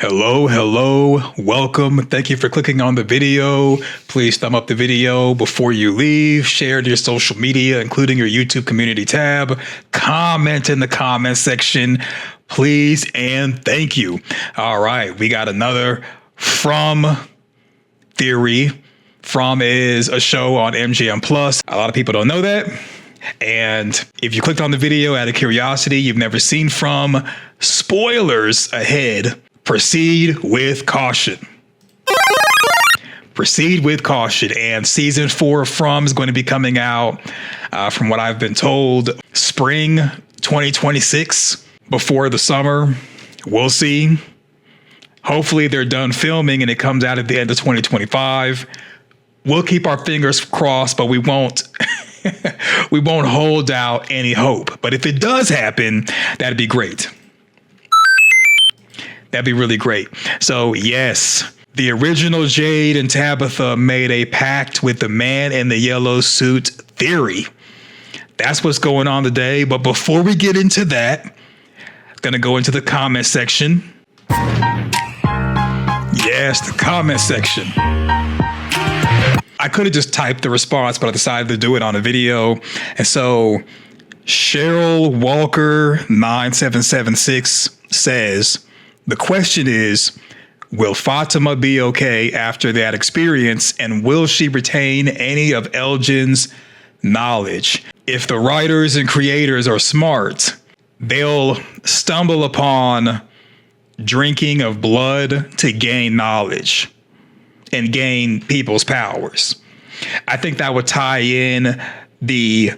Hello, hello, welcome. Thank you for clicking on the video. Please thumb up the video before you leave. Share it to your social media, including your YouTube community tab. Comment in the comment section, please, and thank you. All right, we got another From theory. From is a show on MGM Plus. A lot of people don't know that. And if you clicked on the video out of curiosity, you've never seen From, spoilers ahead. Proceed with caution. Proceed with caution. And season 4 of From is going to be coming out, from what I've been told, spring 2026, before the summer. We'll see. Hopefully they're done filming and it comes out at the end of 2025. We'll keep our fingers crossed, but we won't we won't hold out any hope. But if it does happen, that'd be great. That'd be really great. So yes, the original Jade and Tabitha made a pact with the man in the yellow suit theory. That's what's going on today. But before we get into that, I'm gonna go into the comment section. Yes, the comment section. I could have just typed the response, but I decided to do it on a video. And so Cheryl Walker 9776 says, the question is, will Fatima be okay after that experience, and will she retain any of Elgin's knowledge? If the writers and creators are smart, they'll stumble upon drinking of blood to gain knowledge and gain people's powers. I think that would tie in the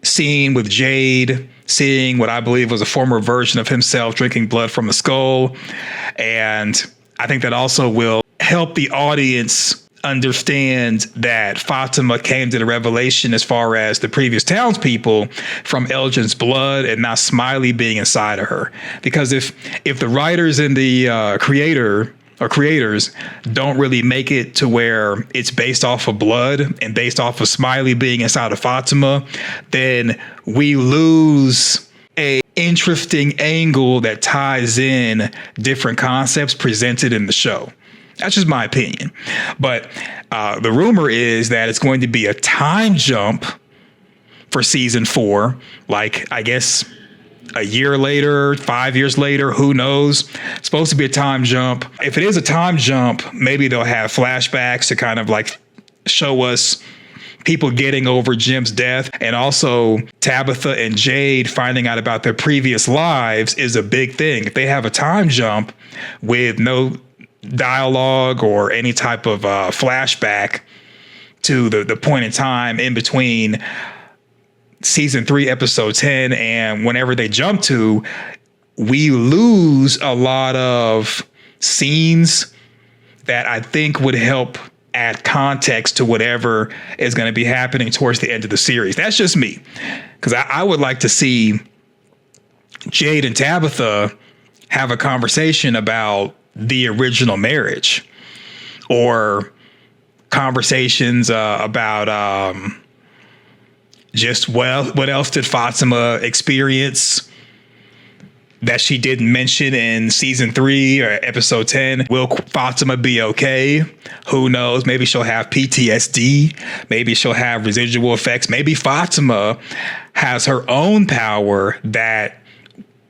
scene with Jade seeing what I believe was a former version of himself drinking blood from a skull. And I think that also will help the audience understand that Fatima came to the revelation as far as the previous townspeople from Elgin's blood and not Smiley being inside of her. Because if the writers and the creators don't really make it to where it's based off of blood and based off of Smiley being inside of Fatima, then we lose a interesting angle that ties in different concepts presented in the show. That's just my opinion. But the rumor is that it's going to be a time jump for season 4, like I guess a year later, 5 years later, who knows? It's supposed to be a time jump. If it is a time jump, maybe they'll have flashbacks to kind of like show us people getting over Jim's death. And also Tabitha and Jade finding out about their previous lives is a big thing. If they have a time jump with no dialogue or any type of flashback to the point in time in between season 3, episode 10, and whenever they jump to, we lose a lot of scenes that I think would help add context to whatever is going to be happening towards the end of the series. That's just me, because I would like to see Jade and Tabitha have a conversation about the original marriage, or conversations about just, well, what else did Fatima experience that she didn't mention in season 3 or episode 10? Will Fatima be okay? Who knows? Maybe she'll have PTSD. Maybe she'll have residual effects. Maybe Fatima has her own power that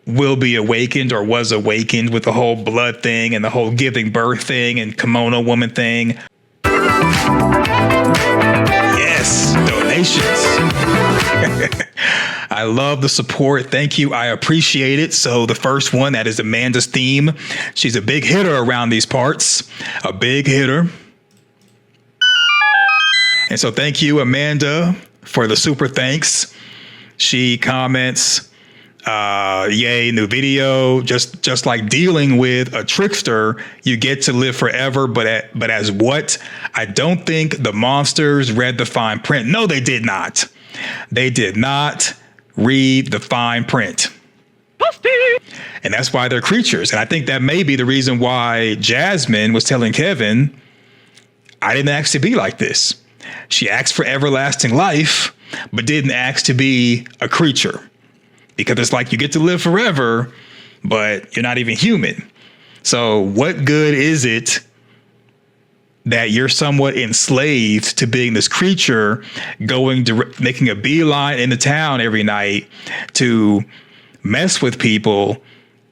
will be awakened or was awakened with the whole blood thing and the whole giving birth thing and kimono woman thing. Yes, donations. I love the support. Thank you. I appreciate it. So the first one, that is Amanda's theme. She's a big hitter around these parts, a big hitter. And so thank you, Amanda, for the super thanks. She comments, yay, new video. Just like dealing with a trickster, you get to live forever. But as what? I don't think the monsters read the fine print. No, they did not. They did not read the fine print. And that's why they're creatures. And I think that may be the reason why Jasmine was telling Kevin, I didn't ask to be like this. She asked for everlasting life, but didn't ask to be a creature. Because it's like you get to live forever, but you're not even human. So what good is it that you're somewhat enslaved to being this creature, making a beeline into town every night to mess with people?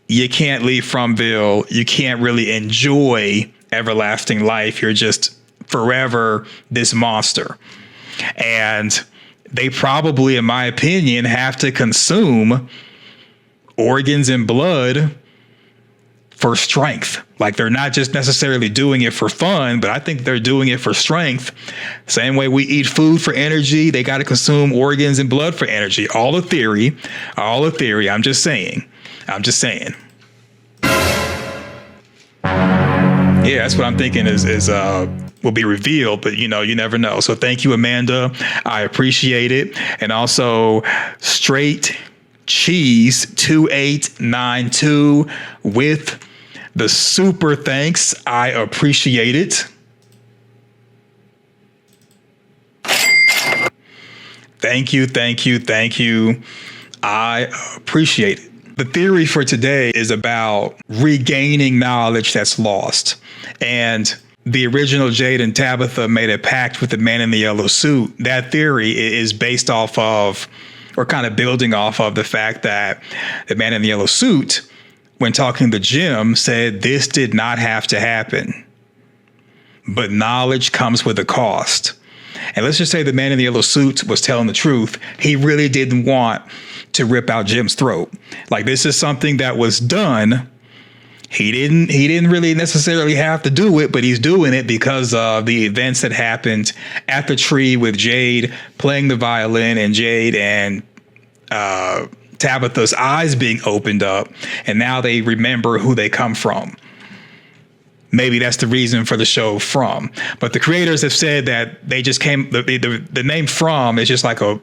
You can't leave Fromville. You can't really enjoy everlasting life. You're just forever this monster. And they probably, in my opinion, have to consume organs and blood for strength. Like, they're not just necessarily doing it for fun, but I think they're doing it for strength. Same way we eat food for energy, they got to consume organs and blood for energy. All a theory. I'm just saying. Yeah, that's what I'm thinking is will be revealed, but you never know. So thank you, Amanda. I appreciate it. And also Straight Cheese 2892 with the super thanks. I appreciate it. Thank you. I appreciate it. The theory for today is about regaining knowledge that's lost. And the original Jade and Tabitha made a pact with the man in the yellow suit. That theory is based off of, or kind of building off of, the fact that the man in the yellow suit, when talking to Jim, said this did not have to happen. But knowledge comes with a cost. And let's just say the man in the yellow suit was telling the truth. He really didn't want to rip out Jim's throat. Like, this is something that was done. He didn't really necessarily have to do it, but he's doing it because of the events that happened at the tree with Jade playing the violin and Jade and Tabitha's eyes being opened up, and now they remember who they come from. Maybe that's the reason for the show From. But the creators have said that they just the name From is just like a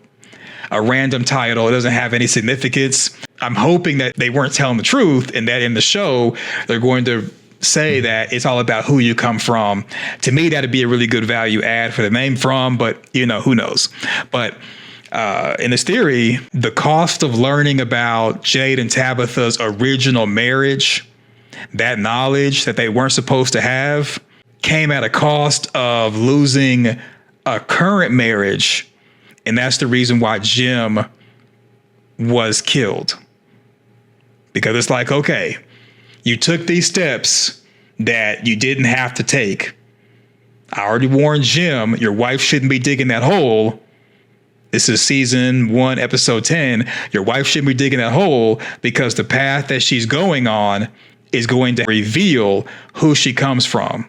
random title. It doesn't have any significance. I'm hoping that they weren't telling the truth and that in the show they're going to say that it's all about who you come from. To me, that'd be a really good value add for the name From, but who knows. But in this theory, the cost of learning about Jade and Tabitha's original marriage, that knowledge that they weren't supposed to have, came at a cost of losing a current marriage. And that's the reason why Jim was killed. Because it's like, okay, you took these steps that you didn't have to take. I already warned Jim, your wife shouldn't be digging that hole. This is season 1, episode 10. Your wife shouldn't be digging that hole because the path that she's going on is going to reveal who she comes from.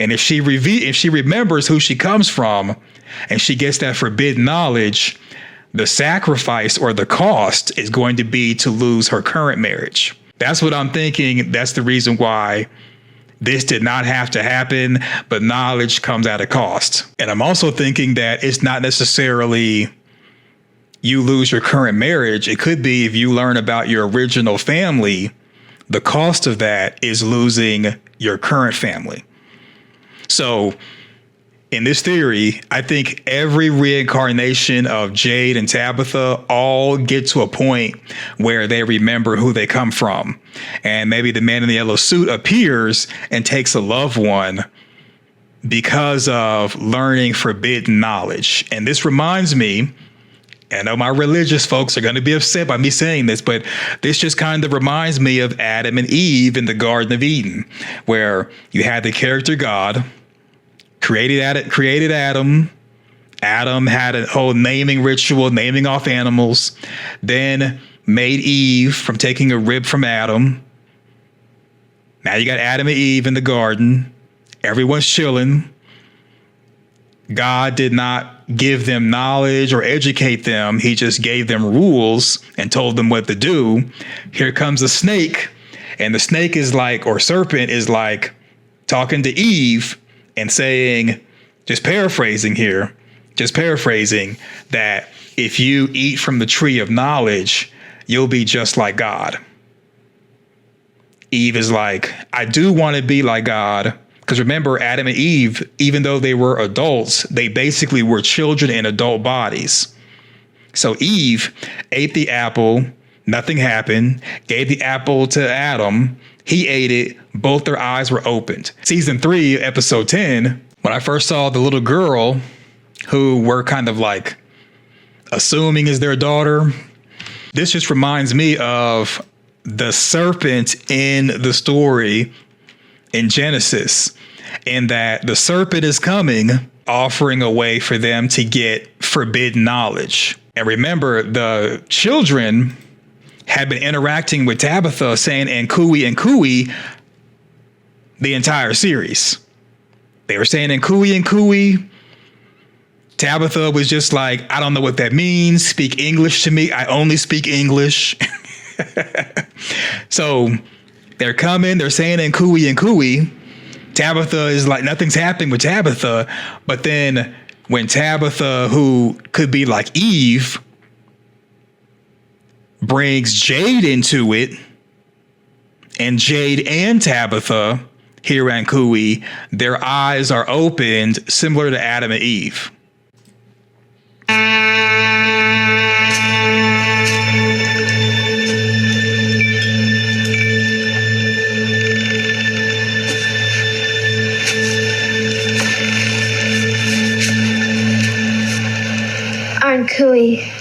And if she remembers who she comes from and she gets that forbidden knowledge, the sacrifice or the cost is going to be to lose her current marriage. That's what I'm thinking. That's the reason why this did not have to happen, but knowledge comes at a cost. And I'm also thinking that it's not necessarily you lose your current marriage. It could be if you learn about your original family, the cost of that is losing your current family. So in this theory, I think every reincarnation of Jade and Tabitha all get to a point where they remember who they come from. And maybe the man in the yellow suit appears and takes a loved one because of learning forbidden knowledge. And this reminds me, I know my religious folks are going to be upset by me saying this, but this just kind of reminds me of Adam and Eve in the Garden of Eden, where you had the character God, created Adam. Adam had a whole naming ritual, naming off animals, then made Eve from taking a rib from Adam. Now you got Adam and Eve in the garden. Everyone's chilling. God did not give them knowledge or educate them. He just gave them rules and told them what to do. Here comes a snake, and the snake is like, or serpent is like, talking to Eve and saying, just paraphrasing, that if you eat from the tree of knowledge, you'll be just like God. Eve is like, I do want to be like God. Because remember, Adam and Eve, even though they were adults, they basically were children in adult bodies. So Eve ate the apple, nothing happened, gave the apple to Adam. He ate it. Both their eyes were opened. Season 3, episode 10, when I first saw the little girl who we're kind of like assuming is their daughter, this just reminds me of the serpent in the story in Genesis, in that the serpent is coming, offering a way for them to get forbidden knowledge. And remember, the children had been interacting with Tabitha saying and cooey the entire series. They were saying and cooey. Tabitha was just like, I don't know what that means. Speak English to me. I only speak English. So they're coming, they're saying and cooey. Tabitha is like, nothing's happening with Tabitha. But then when Tabitha, who could be like Eve, brings Jade into it, and Jade and Tabitha hear and cooey, their eyes are opened, similar to Adam and Eve. Cooey.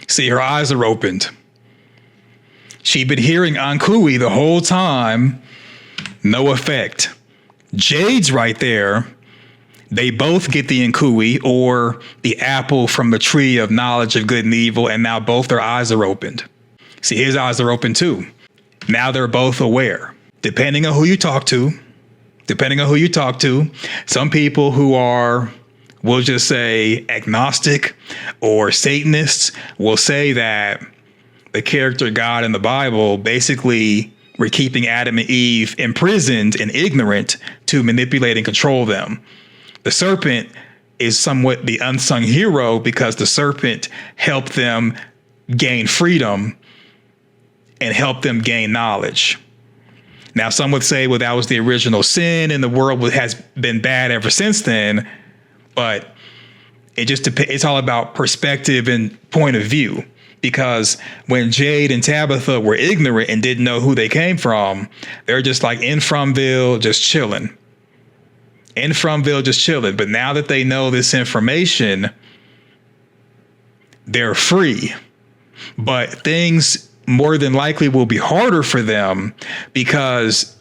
See, her eyes are opened. She'd been hearing Ankui the whole time. No effect. Jade's right there. They both get the Ankui, or the apple from the tree of knowledge of good and evil, and now both their eyes are opened. See, his eyes are open too. Now they're both aware. Depending on who you talk to, some people who are, we'll just say, agnostic or Satanists will say that the character God in the Bible basically were keeping Adam and Eve imprisoned and ignorant to manipulate and control them. The serpent is somewhat the unsung hero because the serpent helped them gain freedom and helped them gain knowledge. Now, some would say, well, that was the original sin and the world has been bad ever since then. But it's all about perspective and point of view. Because when Jade and Tabitha were ignorant and didn't know who they came from, they're just like in Fromville, just chilling. But now that they know this information, they're free. But things more than likely will be harder for them because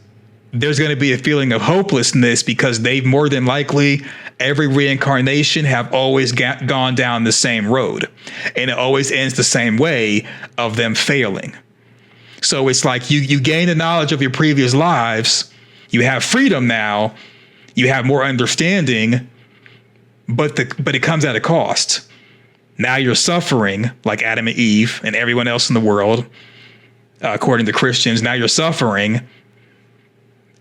there's going to be a feeling of hopelessness because they've more than likely, every reincarnation have always gone down the same road, and it always ends the same way of them failing. So it's like you gain the knowledge of your previous lives. You have freedom now. You have more understanding, but it comes at a cost. Now you're suffering like Adam and Eve and everyone else in the world, according to Christians. Now you're suffering.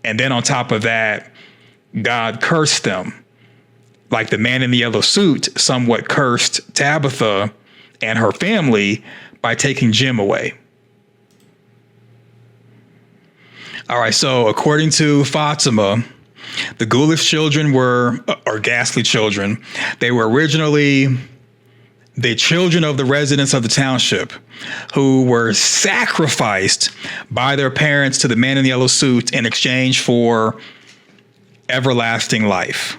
And then on top of that, God cursed them. Like the man in the yellow suit somewhat cursed Tabitha and her family by taking Jim away. All right, so according to Fatima, the ghoulish children or ghastly children, they were originally the children of the residents of the township who were sacrificed by their parents to the man in the yellow suit in exchange for everlasting life.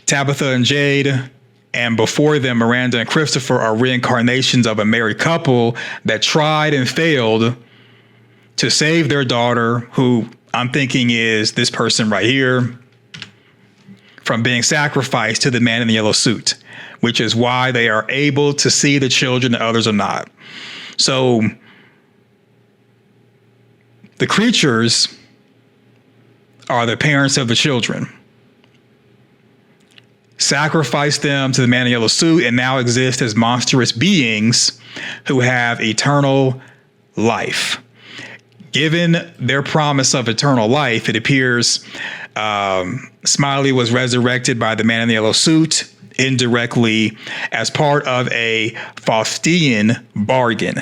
Tabitha and Jade, and before them, Miranda and Christopher, are reincarnations of a married couple that tried and failed to save their daughter, who I'm thinking is this person right here, from being sacrificed to the man in the yellow suit, which is why they are able to see the children and others are not. So the creatures are the parents of the children. Sacrifice them to the man in the yellow suit and now exist as monstrous beings who have eternal life. Given their promise of eternal life, it appears Smiley was resurrected by the man in the yellow suit indirectly as part of a Faustian bargain.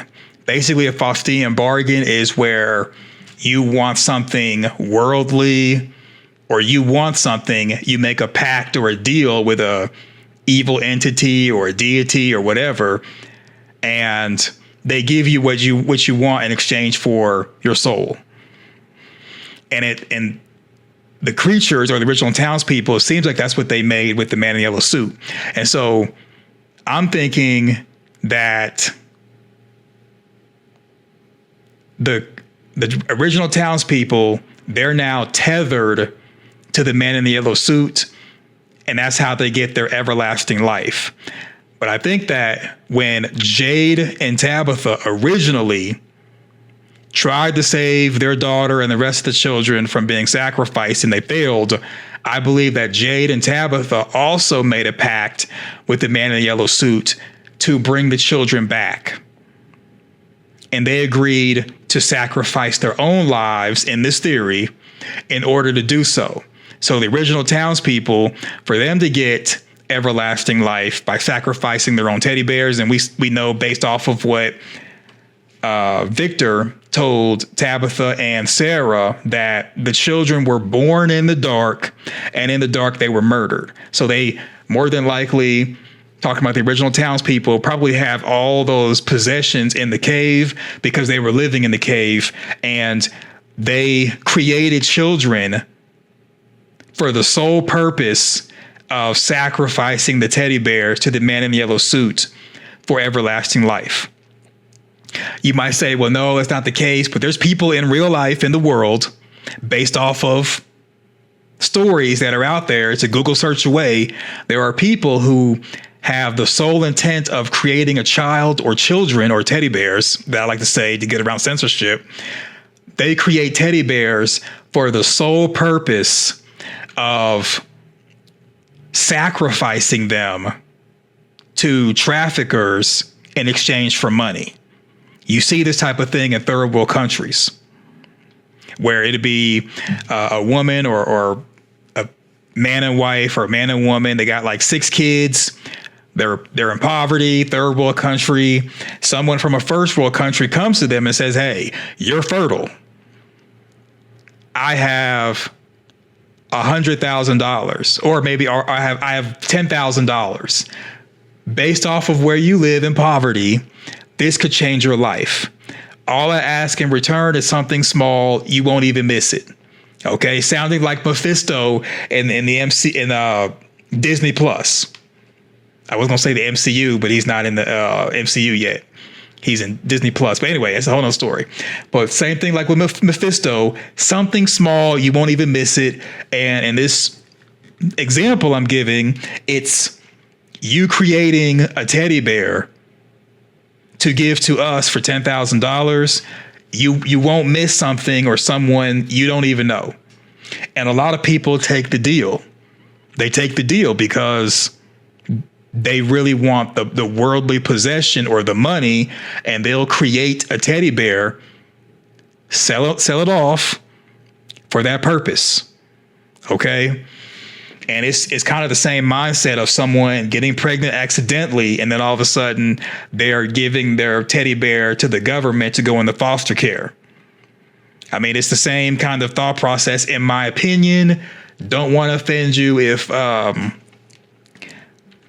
Basically, a Faustian bargain is where you want something worldly, or you want something, you make a pact or a deal with a evil entity or a deity or whatever, and they give you what you want in exchange for your soul. And the creatures, or the original townspeople, it seems like that's what they made with the man in the yellow suit. And so I'm thinking that the original townspeople, they're now tethered to the man in the yellow suit, and that's how they get their everlasting life. But I think that when Jade and Tabitha originally tried to save their daughter and the rest of the children from being sacrificed and they failed, I believe that Jade and Tabitha also made a pact with the man in the yellow suit to bring the children back. And they agreed to sacrifice their own lives, in this theory, in order to do so. So the original townspeople, for them to get everlasting life by sacrificing their own teddy bears, and we know based off of what Victor told Tabitha and Sarah, that the children were born in the dark, and in the dark they were murdered. So they more than likely, talking about the original townspeople, probably have all those possessions in the cave because they were living in the cave, and they created children for the sole purpose of sacrificing the teddy bears to the man in the yellow suit for everlasting life. You might say, well, no, that's not the case, but there's people in real life in the world, based off of stories that are out there. It's a Google search away. There are people who have the sole intent of creating a child, or children, or teddy bears, that I like to say to get around censorship. They create teddy bears for the sole purpose of sacrificing them to traffickers in exchange for money. You see this type of thing in third world countries, where it'd be a woman or a man and wife, or a man and woman. They got like 6 kids. They're in poverty, third world country. Someone from a first world country comes to them and says, hey, you're fertile. I have $100,000, or maybe I have $10,000. Based off of where you live in poverty, this could change your life. All I ask in return is something small. You won't even miss it. Okay, sounding like Mephisto in Disney Plus. I was gonna say the MCU, but he's not in the MCU yet. He's in Disney Plus. But anyway, it's a whole nother story. But same thing like with Mephisto, something small, you won't even miss it. And in this example I'm giving, it's you creating a teddy bear to give to us for $10,000. You won't miss something or someone you don't even know. And a lot of people take the deal. They take the deal because they really want the worldly possession or the money, and they'll create a teddy bear, sell it off for that purpose. Okay. And it's kind of the same mindset of someone getting pregnant accidentally, and then all of a sudden they're giving their teddy bear to the government to go into foster care. I mean, it's the same kind of thought process, in my opinion. Don't want to offend you if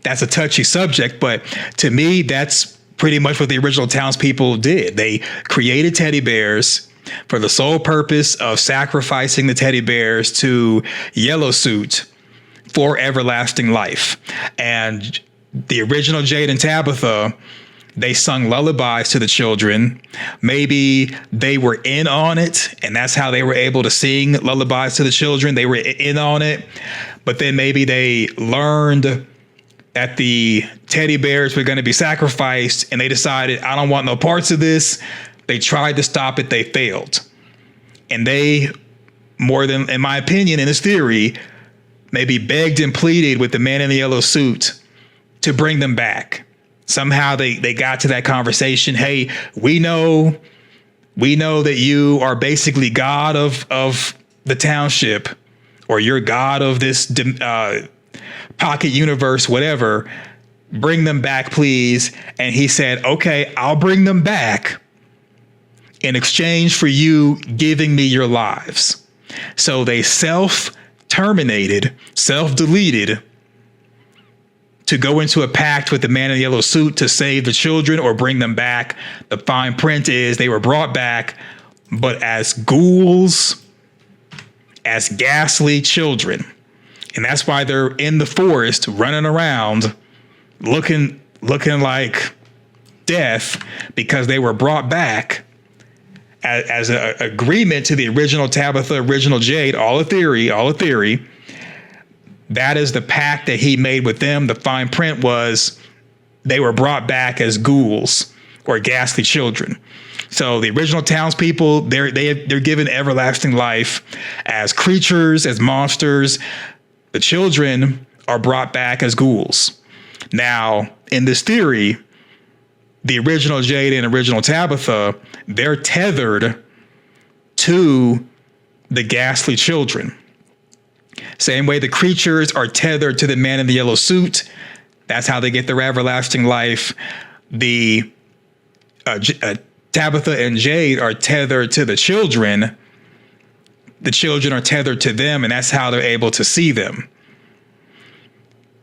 that's a touchy subject, but to me, that's pretty much what the original townspeople did. They created teddy bears for the sole purpose of sacrificing the teddy bears to Yellow Suit for everlasting life. And the original Jade and Tabitha, they sung lullabies to the children. Maybe they were in on it, and that's how they were able to sing lullabies to the children. They were in on it, but then maybe they learned that the teddy bears were going to be sacrificed, and they decided, I don't want no parts of this. They tried to stop it. They failed. And they, more than, in my opinion, in this theory, maybe begged and pleaded with the man in the yellow suit to bring them back. Somehow they got to that conversation. Hey, we know that you are basically God of the township, or you're God of this pocket universe, whatever. Bring them back, please. And he said, okay, I'll bring them back in exchange for you giving me your lives. So they self-terminated, self-deleted to go into a pact with the man in the yellow suit to save the children or bring them back. The fine print is they were brought back, but as ghouls, as ghastly children. And that's why they're in the forest running around looking like death, because they were brought back as an agreement to the original Tabitha, original Jade, all a theory. That is the pact that he made with them. The fine print was they were brought back as ghouls or ghastly children. So the original townspeople, they're given everlasting life as creatures, as monsters. The children are brought back as ghouls. Now, in this theory, the original Jade and original Tabitha, they're tethered to the ghastly children. Same way the creatures are tethered to the man in the yellow suit. That's how they get their everlasting life. The Tabitha and Jade are tethered to the children. The children are tethered to them, and that's how they're able to see them.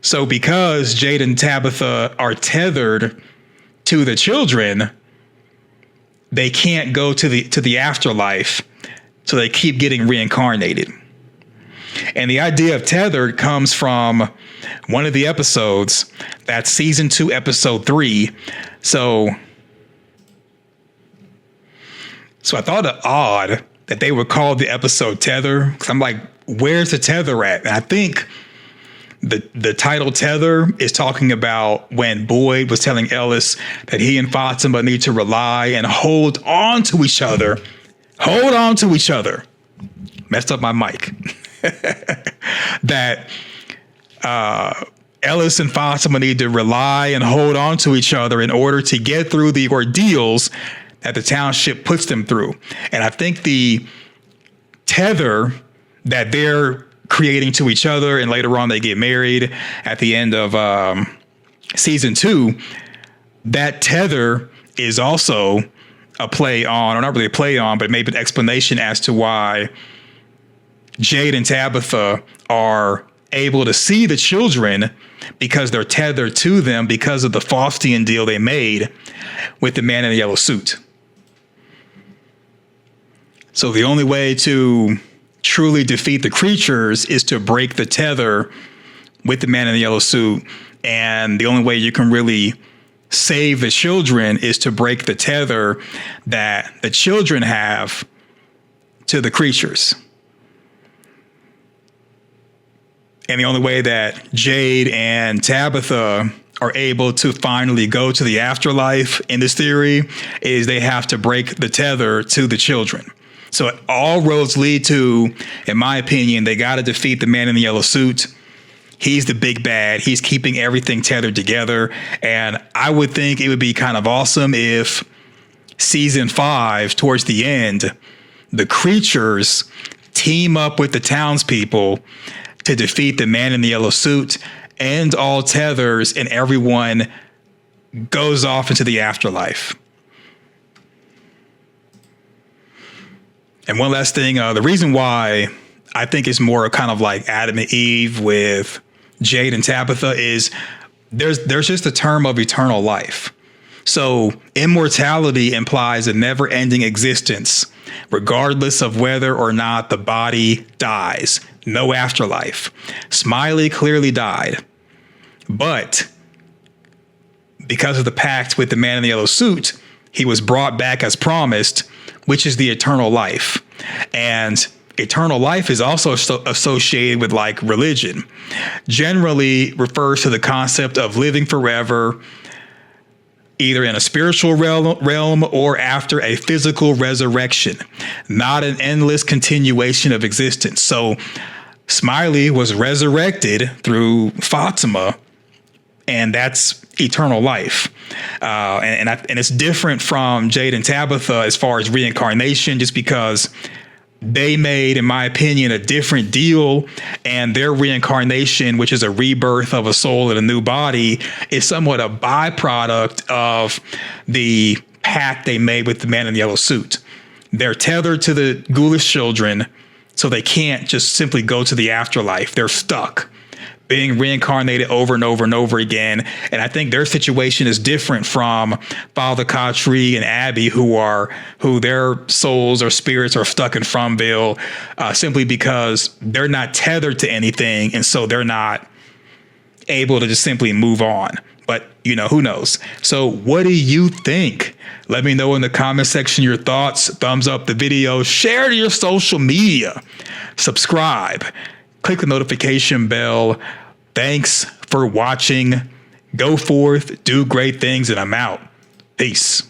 So because Jade and Tabitha are tethered to the children, they can't go to the afterlife, so they keep getting reincarnated. And the idea of tethered comes from one of the episodes. That's season 2, episode 3. So I thought it odd that they would call the episode Tether, because I'm like, where's the tether at? And I think the title Tether is talking about when Boyd was telling Ellis that he and Fatima need to rely and hold on to each other. Hold on to each other. Messed up my mic. That Ellis and Fatima need to rely and hold on to each other in order to get through the ordeals that the township puts them through. And I think the tether that they're creating to each other, and later on they get married at the end of season 2, that tether is also a play on, or not really a play on, but maybe an explanation as to why Jade and Tabitha are able to see the children, because they're tethered to them because of the Faustian deal they made with the man in the yellow suit. So the only way to truly defeat the creatures is to break the tether with the man in the yellow suit. And the only way you can really save the children is to break the tether that the children have to the creatures. And the only way that Jade and Tabitha are able to finally go to the afterlife in this theory is they have to break the tether to the children. So all roads lead to, in my opinion, they got to defeat the man in the yellow suit. He's the big bad. He's keeping everything tethered together. And I would think it would be kind of awesome if season 5, towards the end, the creatures team up with the townspeople to defeat the man in the yellow suit, and all tethers, and everyone goes off into the afterlife. And one last thing, the reason why I think it's more kind of like Adam and Eve with Jade and Tabitha is there's just a term of eternal life. So immortality implies a never-ending existence, regardless of whether or not the body dies. No afterlife. Smiley clearly died. But because of the pact with the man in the yellow suit, he was brought back as promised, which is the eternal life. And eternal life is also associated with like religion. Generally refers to the concept of living forever, either in a spiritual realm or after a physical resurrection, not an endless continuation of existence. So Smiley was resurrected through Fatima, and that's eternal life. And it's different from Jade and Tabitha as far as reincarnation, just because they made, in my opinion, a different deal, and their reincarnation, which is a rebirth of a soul in a new body, is somewhat a byproduct of the pact they made with the man in the yellow suit. They're tethered to the ghoulish children, so they can't just simply go to the afterlife. They're stuck being reincarnated over and over and over again. And I think their situation is different from Father Khatri and Abby, who their souls or spirits are stuck in Fromville simply because they're not tethered to anything. And so they're not able to just simply move on. But, you know, who knows? So what do you think? Let me know in the comment section your thoughts. Thumbs up the video, share to your social media, subscribe, click the notification bell. Thanks for watching. Go forth, do great things, and I'm out. Peace.